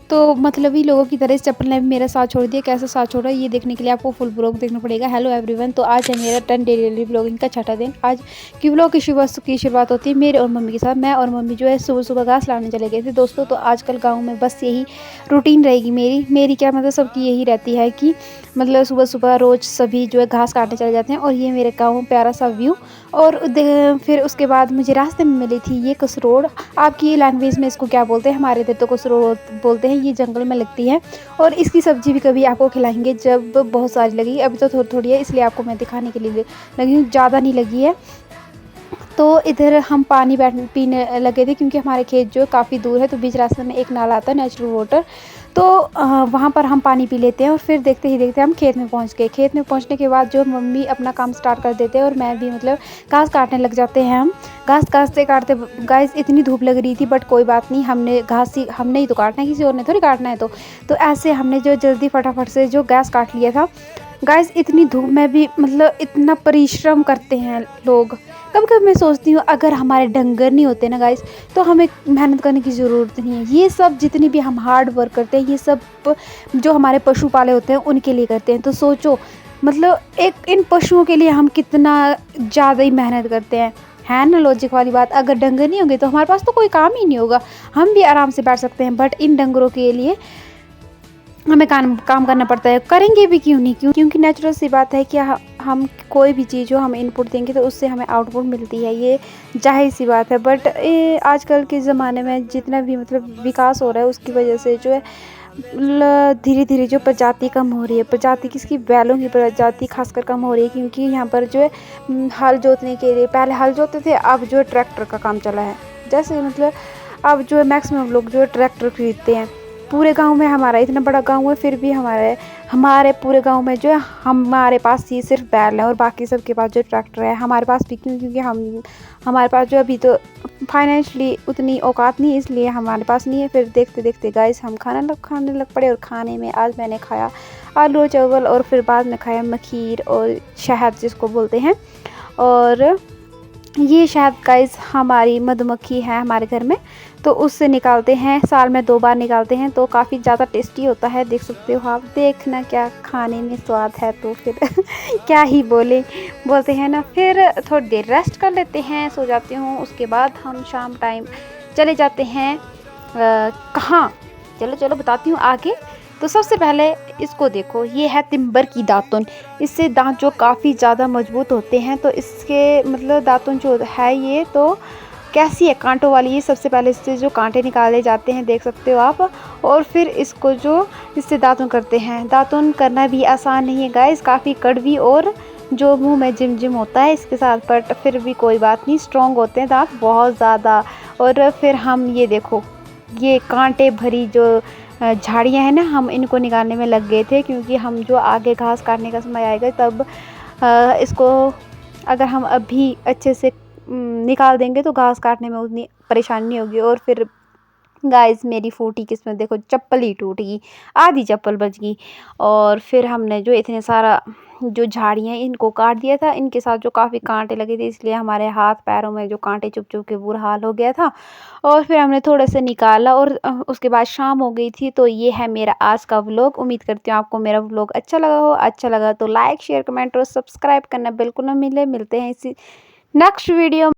तो मतलबी लोगों की तरह इस चप्पल ने भी मेरा साथ छोड़ दिया। कैसा साथ छोड़ा ये देखने के लिए आपको फुल ब्लॉग देखना पड़ेगा। हेलो एवरीवन, तो आज है मेरा 10 डेली ब्लॉगिंग का छठा दिन। आज की ब्लॉग की शुरुआत होती है मेरे और मम्मी के साथ। मैं और मम्मी जो है सुबह सुबह घास लाने चले गए थे दोस्तों। तो आजकल गाँव में बस यही रूटीन रहेगी मेरी क्या मतलब सबकी यही रहती है कि मतलब सुबह सुबह रोज़ सभी जो है घास काटने चले जाते हैं। और ये मेरे गाँव में प्यारा सा व्यू। और फिर उसके बाद मुझे रास्ते में मिली थी ये कसरोड़। आपकी लैंग्वेज में इसको क्या बोलते हैं, हमारे इधर तो कसरोड़ बोलते हैं। ये जंगल में लगती है और इसकी सब्ज़ी भी कभी आपको खिलाएंगे जब बहुत सारी लगी। अभी तो थोड़ी थोड़ी है इसलिए आपको मैं दिखाने के लिए लगी हूँ, ज़्यादा नहीं लगी है। तो इधर हम पानी पीने लगे थे क्योंकि हमारे खेत जो काफ़ी दूर है। तो बीच रास्ते में एक नाला आता है नेचुरल वाटर, तो वहाँ पर हम पानी पी लेते हैं। और फिर देखते ही देखते हम खेत में पहुँच गए। खेत में पहुँचने के बाद जो मम्मी अपना काम स्टार्ट कर देते हैं और मैं भी मतलब घास काटने लग जाते हैं। हम घास काटते गाइस इतनी धूप लग रही थी, बट कोई बात नहीं, हमने ही तो काटना है, किसी और ने थोड़ी काटना है। तो ऐसे हमने जो जल्दी फटाफट से जो घास काट लिया था। गाइस इतनी धूप में भी मतलब इतना परिश्रम करते हैं लोग। कभी कभी मैं सोचती हूँ अगर हमारे डंगर नहीं होते ना गाइस, तो हमें मेहनत करने की ज़रूरत नहीं है। ये सब जितनी भी हम हार्ड वर्क करते हैं ये सब जो हमारे पशु पाले होते हैं उनके लिए करते हैं। तो सोचो मतलब एक इन पशुओं के लिए हम कितना ज़्यादा ही मेहनत करते हैं, है ना लॉजिक वाली बात। अगर डंगर नहीं होंगे तो हमारे पास तो कोई काम ही नहीं होगा, हम भी आराम से बैठ सकते हैं। बट इन डंगरों के लिए हमें काम करना पड़ता है। करेंगे भी क्यों नहीं, क्योंकि नेचुरल सी बात है कि हम कोई भी चीज़ जो हम इनपुट देंगे तो उससे हमें आउटपुट मिलती है, ये जाहिर सी बात है। बट आजकल के ज़माने में जितना भी मतलब विकास हो रहा है उसकी वजह से जो है धीरे धीरे जो प्रजाति कम हो रही है। प्रजाति किसकी, बैलों की प्रजाति खासकर कम हो रही है। क्योंकि यहाँ पर जो है हल जोतने के लिए पहले हल जोतते थे, अब जो है ट्रैक्टर का काम चला है। जैसे मतलब अब जो है मैक्सिमम लोग जो है ट्रैक्टर खरीदते हैं। पूरे गांव में, हमारा इतना बड़ा गांव है फिर भी हमारे पूरे गांव में जो है हमारे पास ही सिर्फ बैल है और बाकी सबके पास जो ट्रैक्टर है। हमारे पास भी क्यों, क्योंकि हमारे पास जो अभी तो फाइनेंशली उतनी औकात नहीं है इसलिए हमारे पास नहीं है। फिर देखते देखते गाइस हम खाने लग पड़े। और खाने में आज मैंने खाया आलू चावल और फिर बाद में खाया मखीर और शहद जिसको बोलते हैं। और ये शहद गाइस हमारी मधुमक्खी है हमारे घर में, तो उससे निकालते हैं, साल में 2 बार निकालते हैं। तो काफ़ी ज़्यादा टेस्टी होता है, देख सकते हो आप। देखना क्या खाने में स्वाद है, तो फिर क्या ही बोलते हैं ना। फिर थोड़ी देर रेस्ट कर लेते हैं, सो जाती हूँ। उसके बाद हम शाम टाइम चले जाते हैं कहाँ, चलो चलो बताती हूँ आगे। तो सबसे पहले इसको देखो, ये है तिम्बर की दातुन। इससे दांत जो काफ़ी ज़्यादा मजबूत होते हैं। तो इसके मतलब दातुन जो है ये तो कैसी है, कांटों वाली। ये सबसे पहले इससे जो कांटे निकाले जाते हैं, देख सकते हो आप। और फिर इसको जो इससे दातुन करते हैं। दातुन करना भी आसान नहीं है गाइस, काफ़ी कड़वी और जो मुंह में जिम होता है इसके साथ। बट फिर भी कोई बात नहीं, स्ट्रॉन्ग होते हैं दांत बहुत ज़्यादा। और फिर हम ये देखो, ये कांटे भरी जो झाड़ियाँ हैं ना, हम इनको निकालने में लग गए थे। क्योंकि हम जो आगे घास काटने का समय आएगा तब इसको अगर हम अभी अच्छे से निकाल देंगे तो घास काटने में उतनी परेशानी नहीं होगी। और फिर गाइस मेरी फूटी किस्मत देखो, चप्पल ही टूट गई, आधी चप्पल बच गई। और फिर हमने जो इतने सारा जो झाड़ियाँ इनको काट दिया था, इनके साथ जो काफ़ी कांटे लगे थे इसलिए हमारे हाथ पैरों में जो कांटे चुभ चुभ के बुरा हाल हो गया था। और फिर हमने थोड़े से निकाला और उसके बाद शाम हो गई थी। तो ये है मेरा आज का व्लॉग। उम्मीद करती हूँ आपको मेरा व्लॉग अच्छा लगा हो। अच्छा लगा तो लाइक शेयर कमेंट और सब्सक्राइब करना बिल्कुल ना मिलते हैं इसी नेक्स्ट वीडियो।